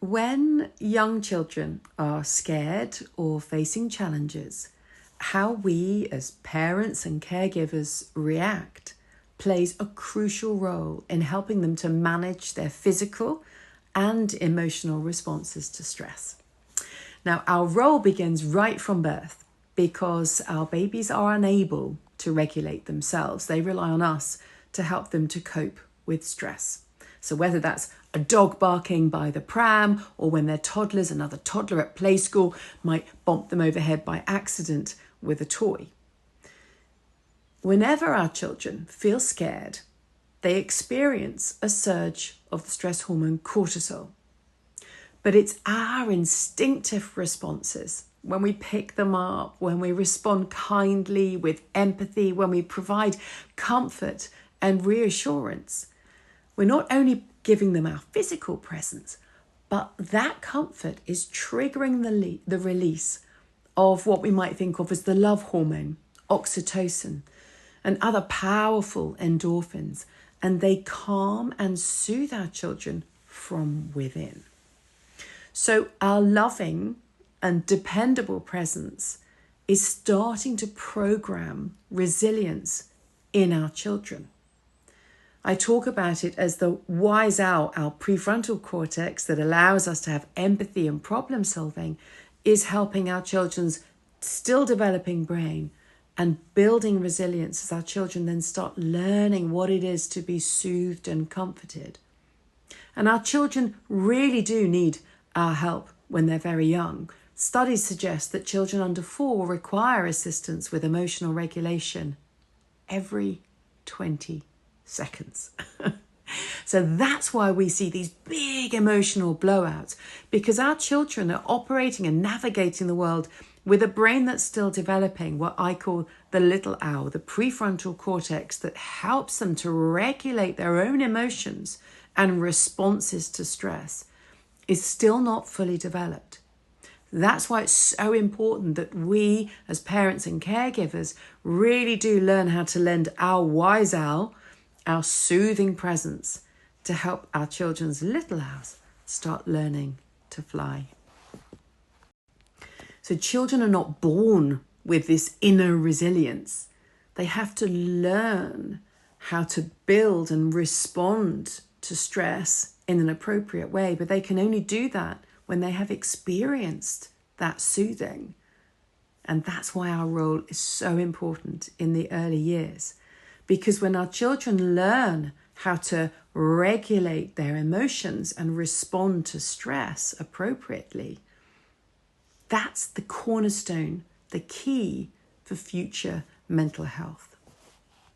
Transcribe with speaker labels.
Speaker 1: When young children are scared or facing challenges, how we as parents and caregivers react plays a crucial role in helping them to manage their physical and emotional responses to stress. Now, our role begins right from birth because our babies are unable to regulate themselves. They rely on us to help them to cope with stress. So whether that's a dog barking by the pram, or when they're toddlers, another toddler at play school might bump them overhead by accident with a toy. Whenever our children feel scared, they experience a surge of the stress hormone cortisol. But it's our instinctive responses, when we pick them up, when we respond kindly with empathy, when we provide comfort and reassurance, we're not only giving them our physical presence, but that comfort is triggering the release of what we might think of as the love hormone, oxytocin, and other powerful endorphins, and they calm and soothe our children from within. So our loving and dependable presence is starting to program resilience in our children. I talk about it as the wise owl, our prefrontal cortex that allows us to have empathy and problem solving, is helping our children's still developing brain and building resilience as our children then start learning what it is to be soothed and comforted. And our children really do need our help when they're very young. Studies suggest that children under 4 require assistance with emotional regulation every 20 seconds. So that's why we see these big emotional blowouts, because our children are operating and navigating the world with a brain that's still developing, what I call the little owl, the prefrontal cortex that helps them to regulate their own emotions and responses to stress, is still not fully developed. That's why it's so important that we as parents and caregivers really do learn how to lend our wise owl, our soothing presence, to help our children's little owls start learning to fly. So children are not born with this inner resilience. They have to learn how to build and respond to stress in an appropriate way, but they can only do that when they have experienced that soothing. And that's why our role is so important in the early years. Because when our children learn how to regulate their emotions and respond to stress appropriately, that's the cornerstone, the key for future mental health.